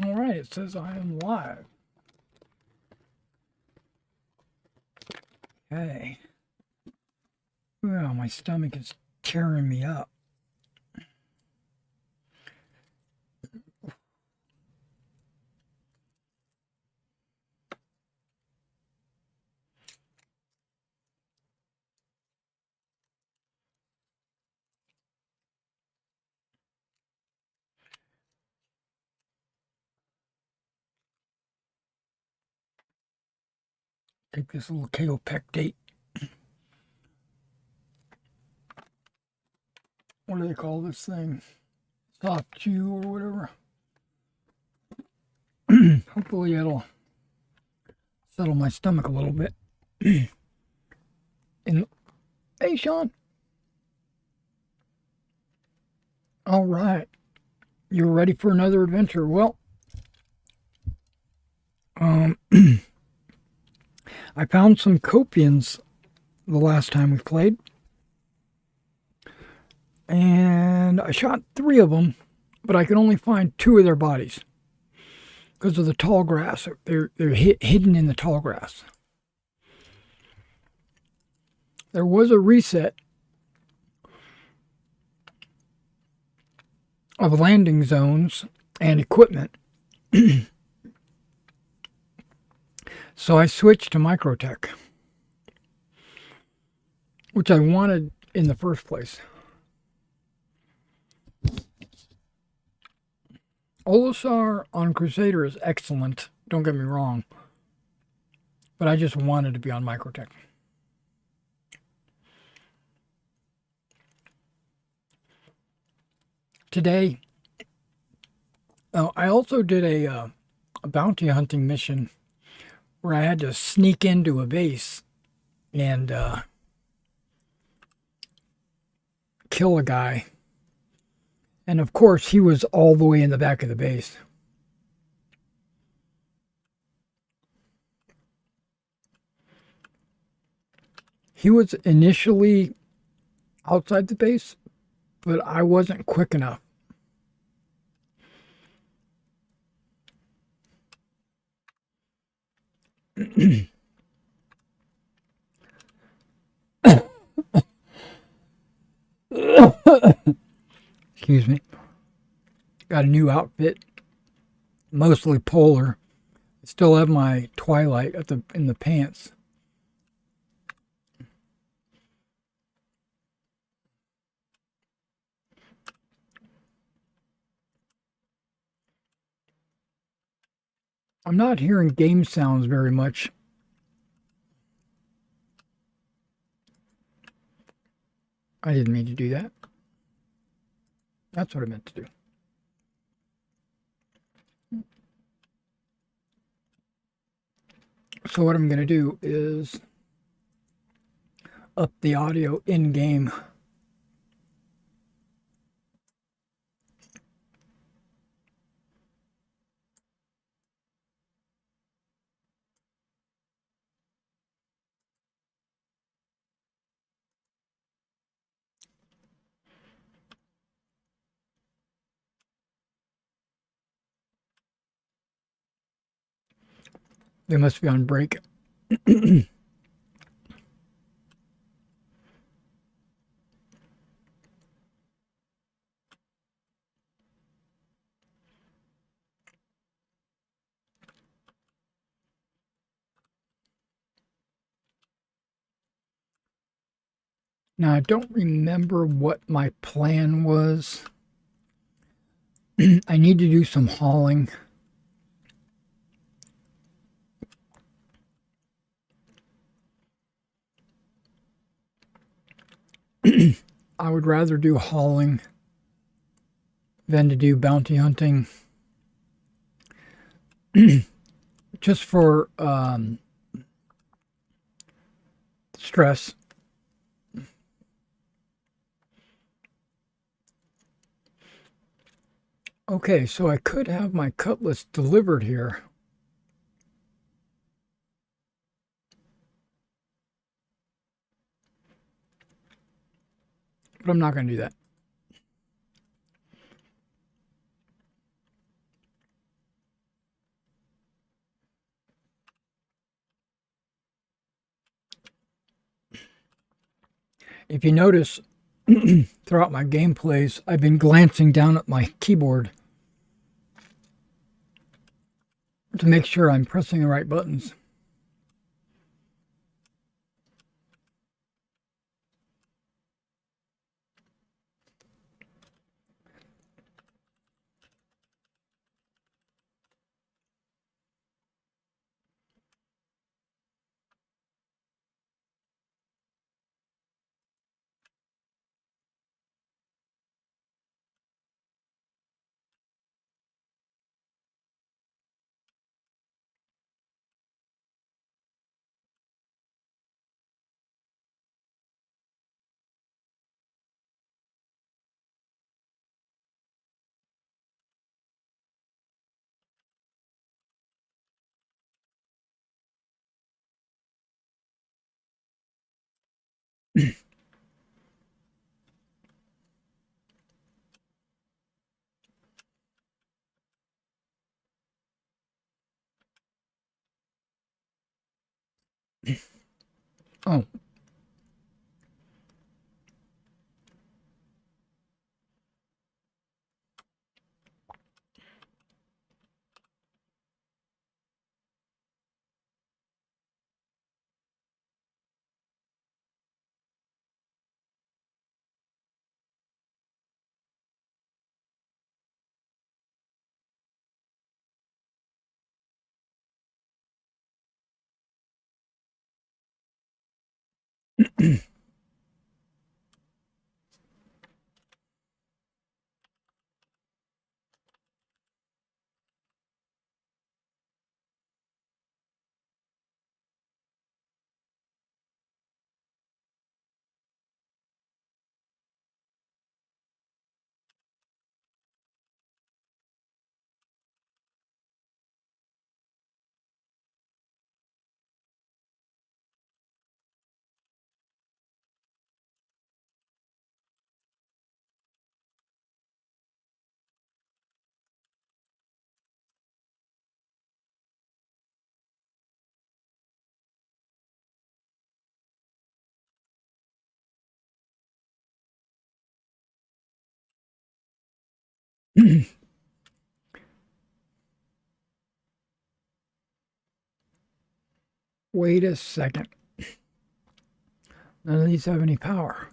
All right, it says I am live. Okay. Well, my stomach is tearing me up. Take this little kaopectate. What do they call this thing? Soft chew or whatever. Hopefully it'll settle my stomach a little bit. And hey, Sean. All right. You're ready for another adventure. Well, I found some Copians the last time we played. And I shot 3 of them, but I could only find 2 of their bodies because of the tall grass. They're hidden in the tall grass. There was a reset of landing zones and equipment. So I switched to Microtech, which I wanted in the first place. Olisar on Crusader is excellent, don't get me wrong, but I just wanted to be on Microtech. Today, I also did a bounty hunting mission where I had to sneak into a base and kill a guy. And of course, he was all the way in the back of the base. He was initially outside the base, but I wasn't quick enough. Excuse me. Got a new outfit, mostly polar. Still have my Twilight in the pants. I'm not hearing game sounds very much. I didn't mean to do that. That's what I meant to do. So what I'm going to do is up the audio in-game. They must be on break. Now, I don't remember what my plan was. I need to do some hauling. I would rather do hauling than to do bounty hunting. Just for stress. Okay, so I could have my cutlass delivered here. But I'm not going to do that. If you notice, throughout my gameplays, I've been glancing down at my keyboard to make sure I'm pressing the right buttons. Oh, wait a second. None of these have any power.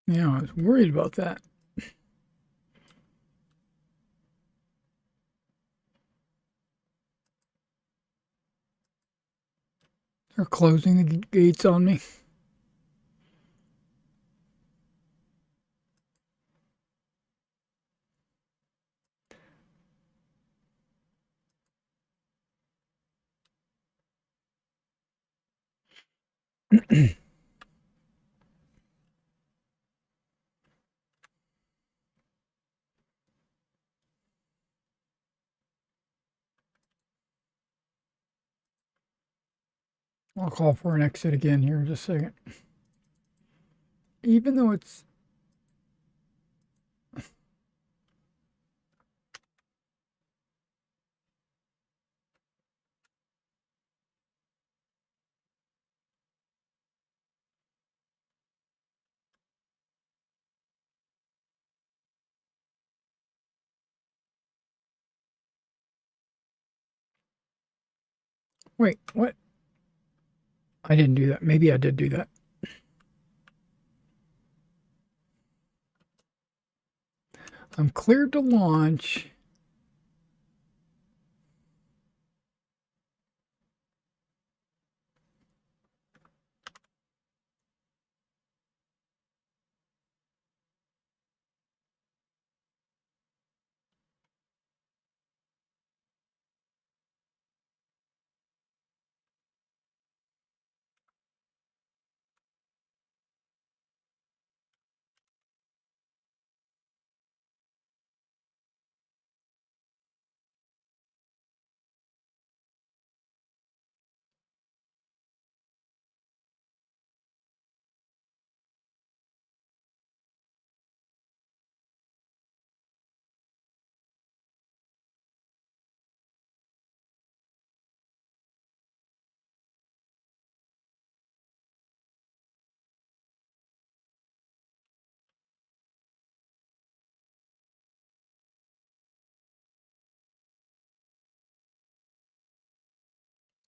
Yeah, I was worried about that. They're closing the gates on me. I'll call for an exit again here in just a second. Even though it's... Wait, what? I didn't do that. Maybe I did do that. I'm cleared to launch.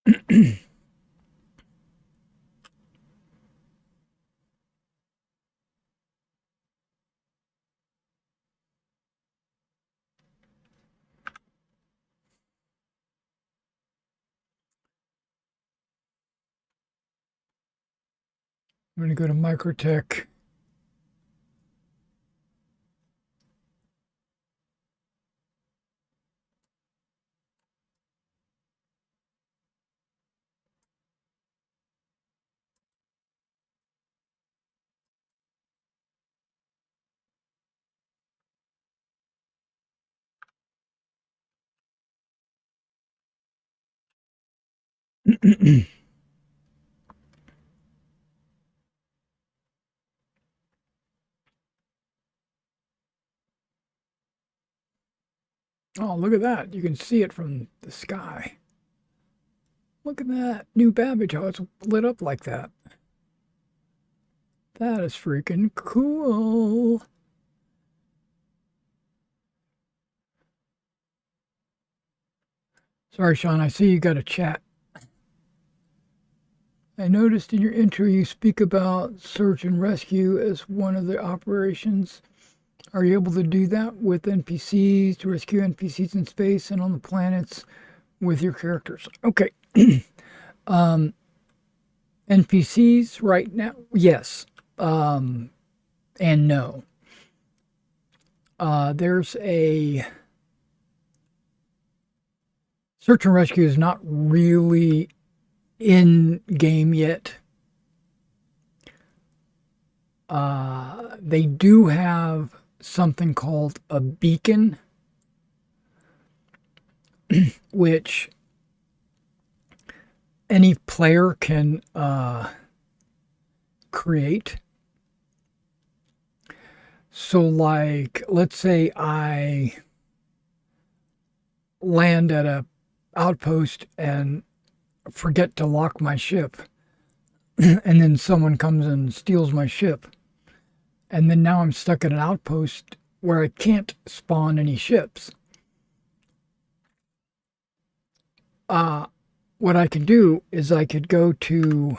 I'm going to go to Microtech. Oh, look at that. You can see it from the sky. Look at that. New Babbage, how it's lit up like that. That is freaking cool. Sorry, Sean, I see you got a chat. I noticed in your intro you speak about search and rescue as one of the operations. Are you able to do that with NPCs, to rescue NPCs in space and on the planets with your characters? Okay. NPCs right now, yes. And no. There's a search and rescue is not really in game yet. They do have something called a beacon, which any player can create. So, like, let's say I land at a outpost and forget to lock my ship, and then someone comes and steals my ship, and then now I'm stuck at an outpost where I can't spawn any ships. What I can do is I could go to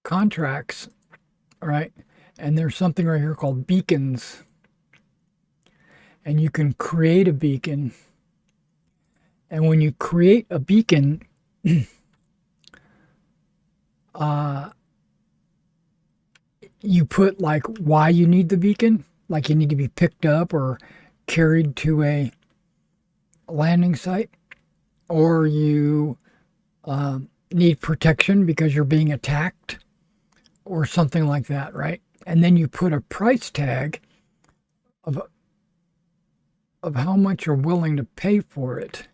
contracts, right? And there's something right here called beacons. And you can create a beacon. And when you create a beacon, you put like why you need the beacon, like you need to be picked up or carried to a landing site, or you need protection because you're being attacked, or something like that, right? And then you put a price tag of how much you're willing to pay for it.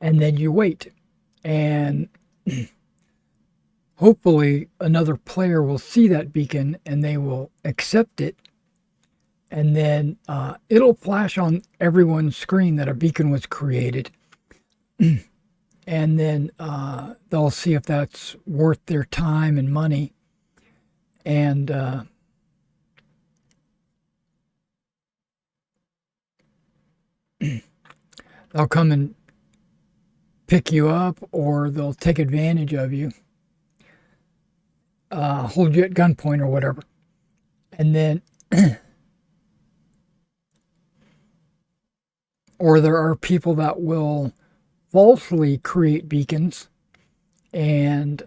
And then you wait, and hopefully another player will see that beacon and they will accept it, and then it'll flash on everyone's screen that a beacon was created. And then they'll see if that's worth their time and money, and they'll come and pick you up, or they'll take advantage of you, hold you at gunpoint or whatever. And then, or there are people that will falsely create beacons and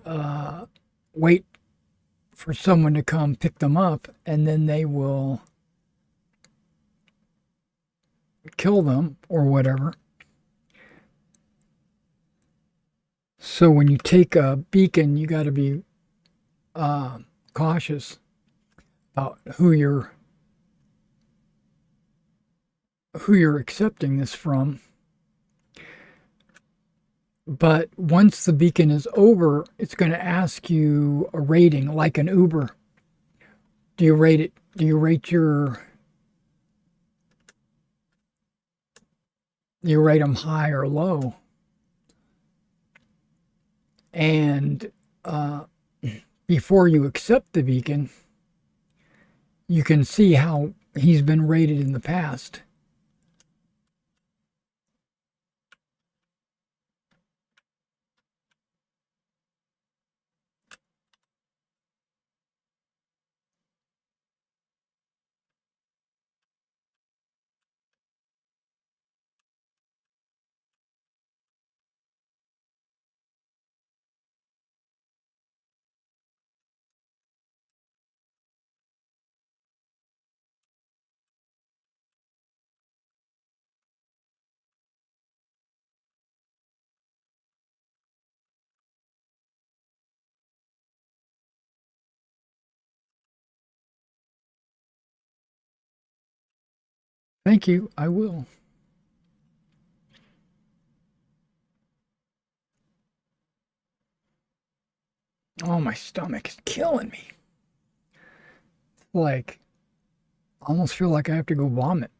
wait for someone to come pick them up, and then they will kill them or whatever. So when you take a beacon, you got to be cautious about who you're accepting this from. But once the beacon is over, it's going to ask you a rating, like an Uber. Do you rate it? Do you rate your You rate them high or low. And before you accept the beacon, you can see how he's been rated in the past. Thank you. I will. Oh, my stomach is killing me. Like, I almost feel like I have to go vomit.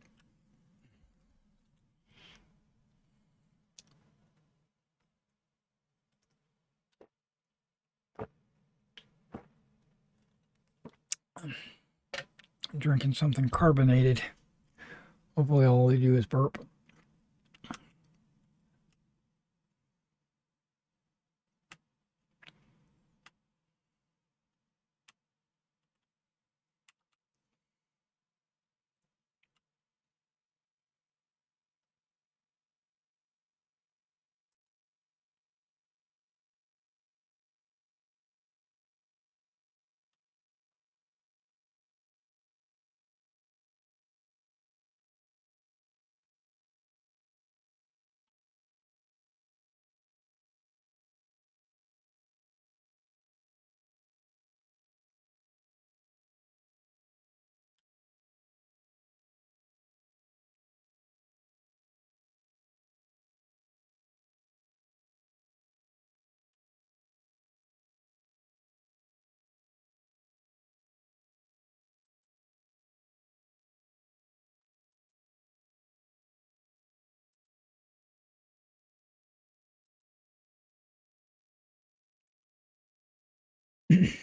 I'm drinking something carbonated. Hopefully, all they do is burp. Okay,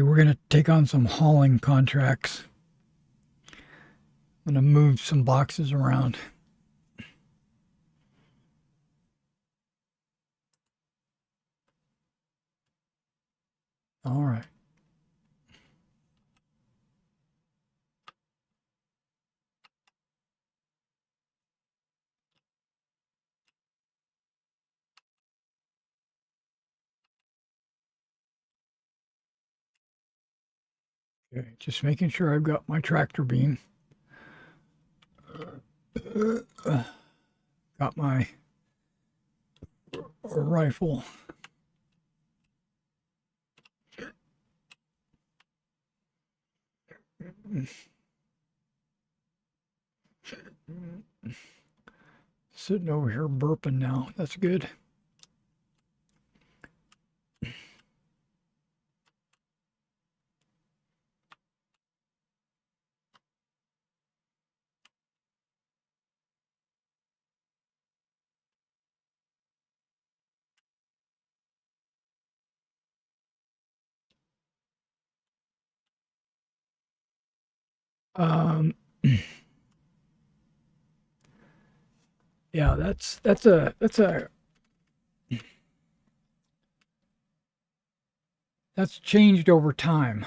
we're going to take on some hauling contracts. I'm going to move some boxes around. All right. Okay, just making sure I've got my tractor beam. Got my rifle. Sitting over here burping now. That's good. Um, yeah, that's changed over time.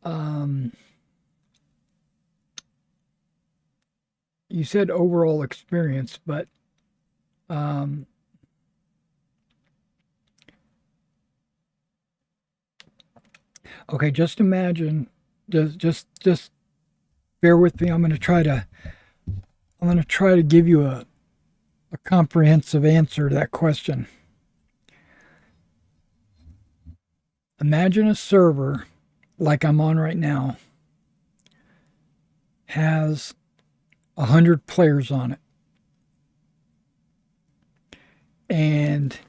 Um, you said overall experience, but um, okay, just imagine. Just bear with me. I'm going to try to give you a comprehensive answer to that question. Imagine a server like I'm on right now has 100 players on it. And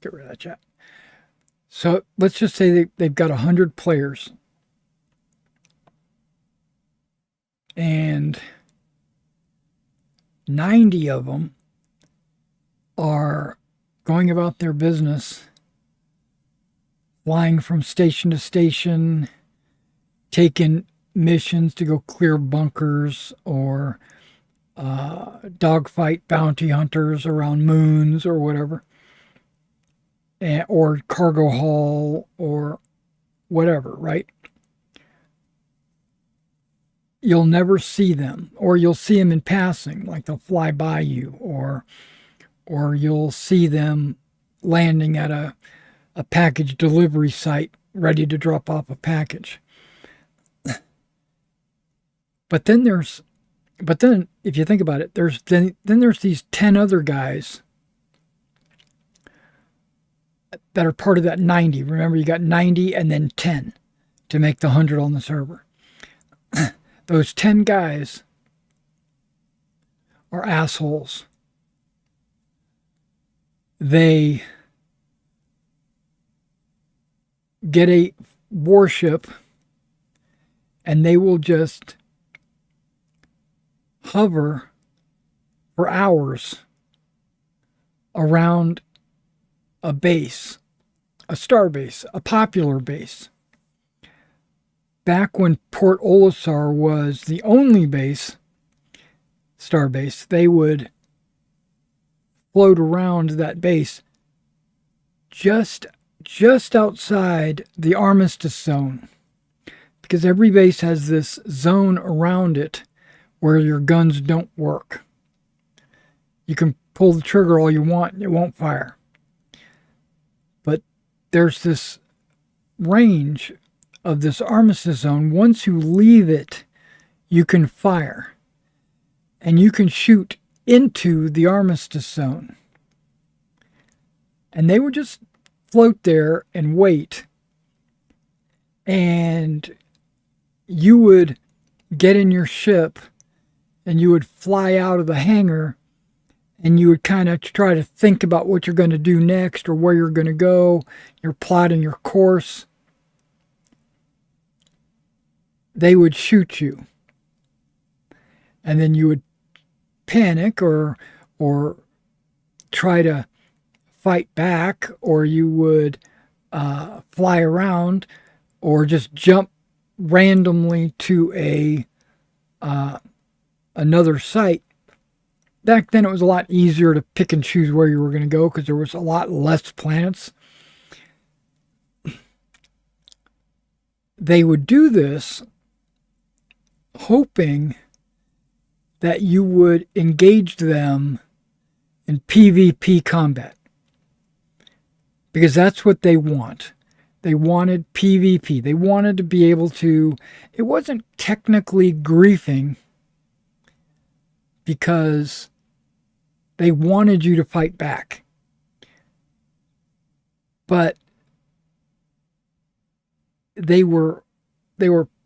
get rid of that chat. So let's just say they've got 100 players, and 90 of them are going about their business, flying from station to station, taking missions to go clear bunkers or dogfight bounty hunters around moons or whatever, or cargo haul or whatever, right? You'll never see them, or you'll see them in passing, like they'll fly by you, or you'll see them landing at a package delivery site ready to drop off a package. But then if you think about it, there's these 10 other guys that are part of that 90. Remember, you got 90 and then 10 to make the 100 on the server. Those 10 guys are assholes. They get a warship and they will just hover for hours around a base, a star base, a popular base. Back when Port Olisar was the only base, star base, they would float around that base just outside the armistice zone, because every base has this zone around it where your guns don't work. You can pull the trigger all you want and it won't fire. But there's this range of this armistice zone. Once you leave it, you can fire. And you can shoot into the armistice zone. And they would just float there and wait. And you would get in your ship and you would fly out of the hangar and you would kind of try to think about what you're going to do next or where you're going to go. You're plotting your course. They would shoot you. And then you would panic or try to fight back, or you would fly around or just jump randomly to another site. Back then it was a lot easier to pick and choose where you were going to go because there was a lot less planets. They would do this hoping that you would engage them in PvP combat. Because that's what they want. They wanted PvP. They wanted to be able to... It wasn't technically griefing because they wanted you to fight back. But they were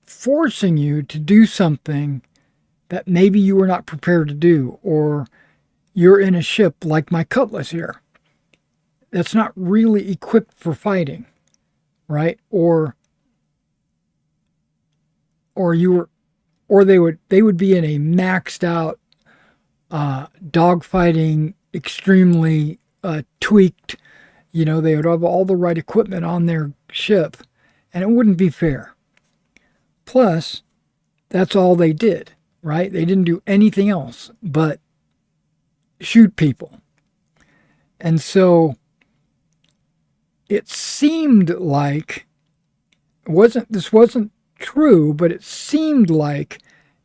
forcing you to do something that maybe you were not prepared to do, or you're in a ship like my Cutlass here that's not really equipped for fighting, right? Or they would be in a maxed out dogfighting, extremely tweaked, they would have all the right equipment on their ship, and it wouldn't be fair. Plus, that's all they did, right? They didn't do anything else but shoot people. And so it seemed like this wasn't true, but it seemed like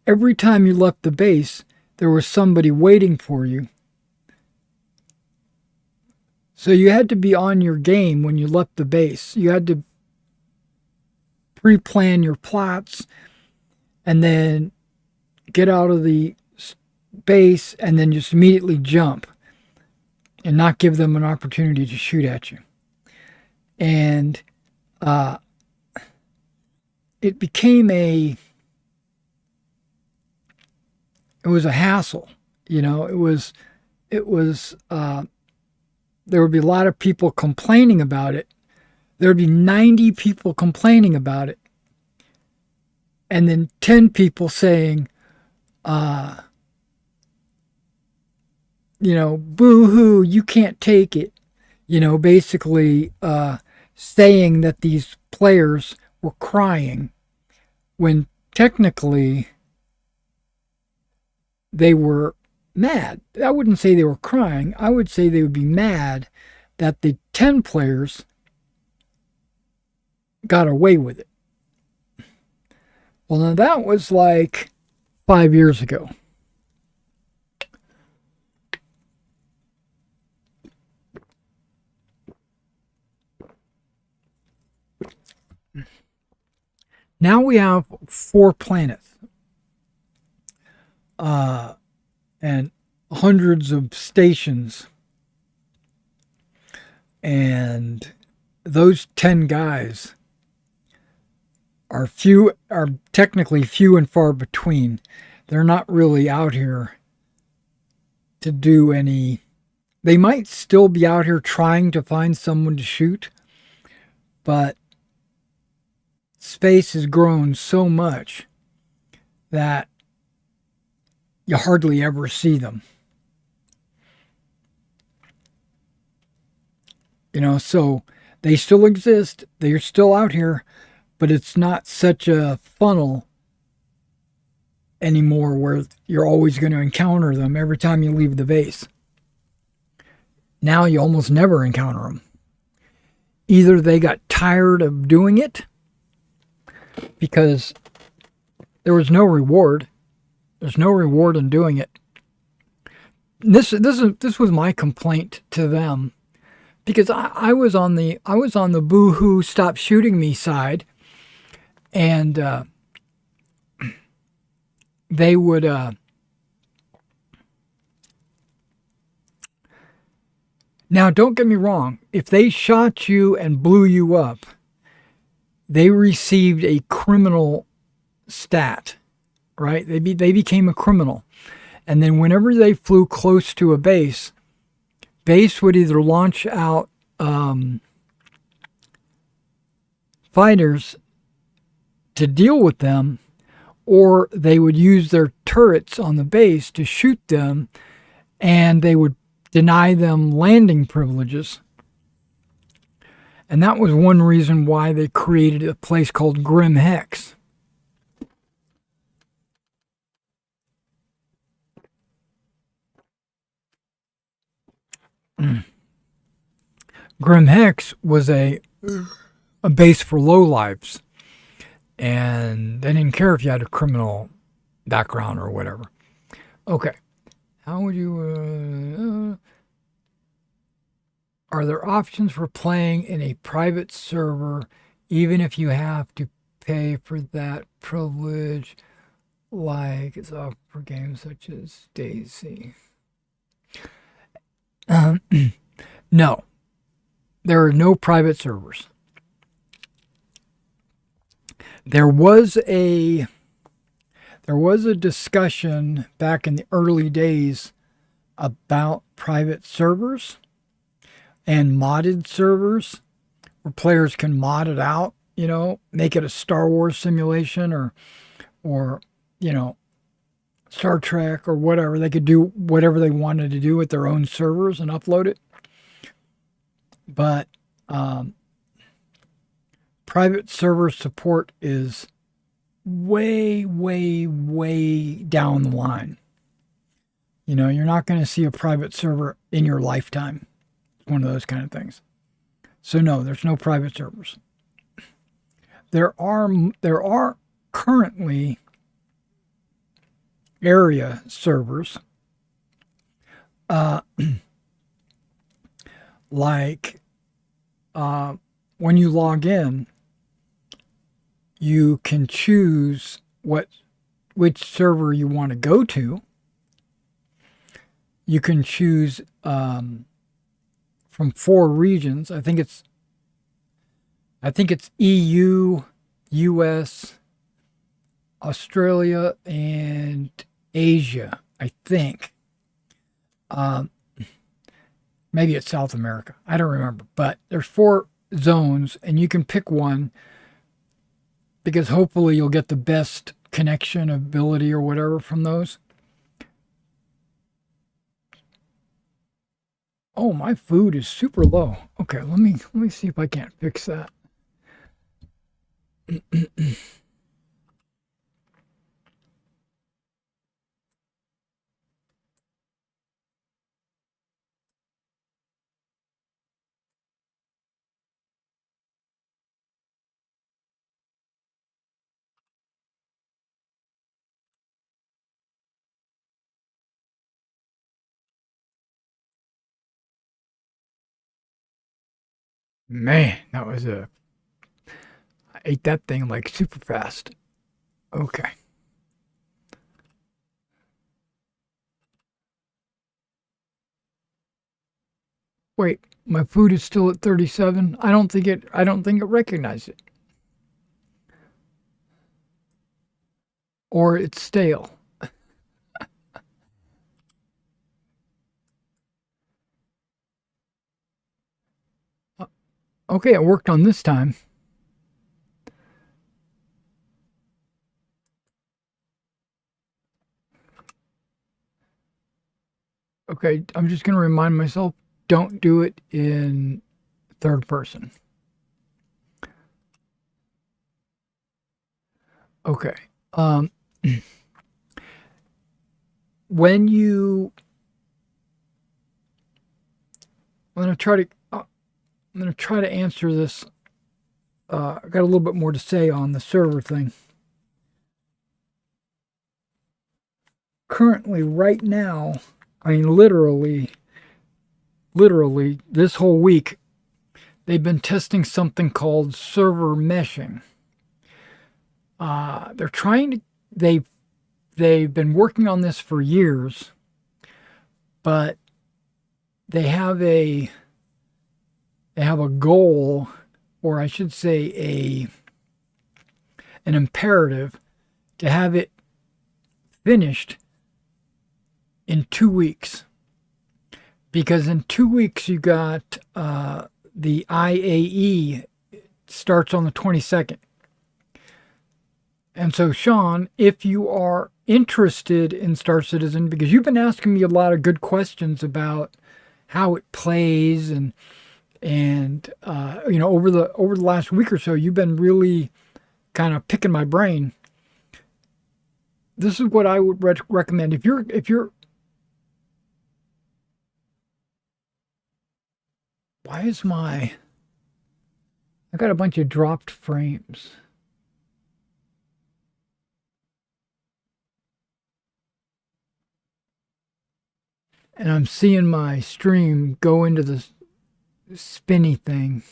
every time you left the base, there was somebody waiting for you. So you had to be on your game when you left the base. You had to pre-plan your plots and then get out of the base and then just immediately jump and not give them an opportunity to shoot at you. And it became it was a hassle. It was there would be a lot of people complaining about it, there'd be 90 people complaining about it, and then 10 people saying, uh, boo hoo, you can't take it. Basically saying that these players were crying when technically they were mad. I wouldn't say they were crying. I would say they would be mad that the 10 players got away with it. Well, now that was like 5 years ago. Now we have 4 planets and hundreds of stations. And those 10 guys are technically few and far between. They're not really out here to do any. They might still be out here trying to find someone to shoot, but space has grown so much that you hardly ever see them. So they still exist. They're still out here, but it's not such a funnel anymore where you're always going to encounter them every time you leave the base. Now you almost never encounter them. Either they got tired of doing it because there was no reward. There's no reward in doing it. This was my complaint to them, because I was on the boo-hoo stop shooting me side, and they would now, don't get me wrong, if they shot you and blew you up, they received a criminal stat, right? They became a criminal. And then whenever they flew close to a base would either launch out fighters to deal with them, or they would use their turrets on the base to shoot them, and they would deny them landing privileges. And that was one reason why they created a place called Grim Hex. Grim Hex was a base for lowlifes, and they didn't care if you had a criminal background or whatever. Okay, how would you? Are there options for playing in a private server, even if you have to pay for that privilege, like it's offered for games such as Daisy? No, there are no private servers. There was a discussion back in the early days about private servers and modded servers where players can mod it out, make it a Star Wars simulation or Star Trek or whatever. They could do whatever they wanted to do with their own servers and upload it. But private server support is way, way, way down the line. You're not going to see a private server in your lifetime. It's one of those kind of things. So no, there's no private servers. There are currently area servers, like when you log in, you can choose which server you want to go to. You can choose from 4 regions. I think it's EU, US, Australia, and Asia, I think. Maybe it's South America. I don't remember. But there's 4 zones, and you can pick one because hopefully you'll get the best connection ability or whatever from those. Oh, my food is super low. Okay, let me see if I can't fix that. Man, that was a I ate that thing like super fast. Okay. Wait, my food is still at 37. I don't think it recognized it. Or it's stale. Uh, Okay, it worked on this time. Okay, I'm just going to remind myself, don't do it in third person. Okay. Um when you I'm going to try to I'm going to try to answer this. I got a little bit more to say on the server thing. Currently, right now, I mean, literally, this whole week, they've been testing something called server meshing. They're trying to, they've been working on this for years, but they have a, they have a goal, or I should say, an imperative to have it finished in 2 weeks. Because in 2 weeks you got the IAE starts on the 22nd. And so, Sean, if you are interested in Star Citizen, because you've been asking me a lot of good questions about how it plays, and over the last week or so, you've been really kind of picking my brain. This is what I would recommend if you're. Why is my I got a bunch of dropped frames. And I'm seeing my stream go into the spinny thing.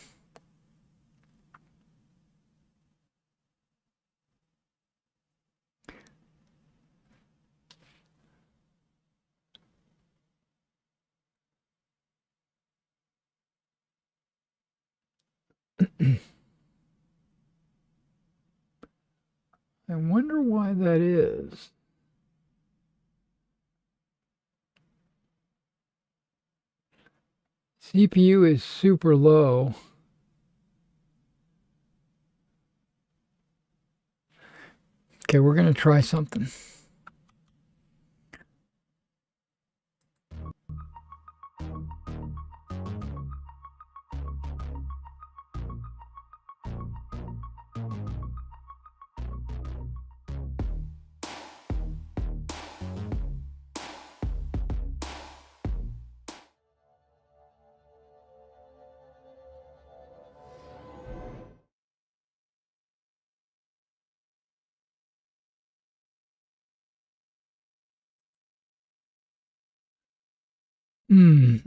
I wonder why that is. CPU is super low. Okay, we're going to try something. Hmm.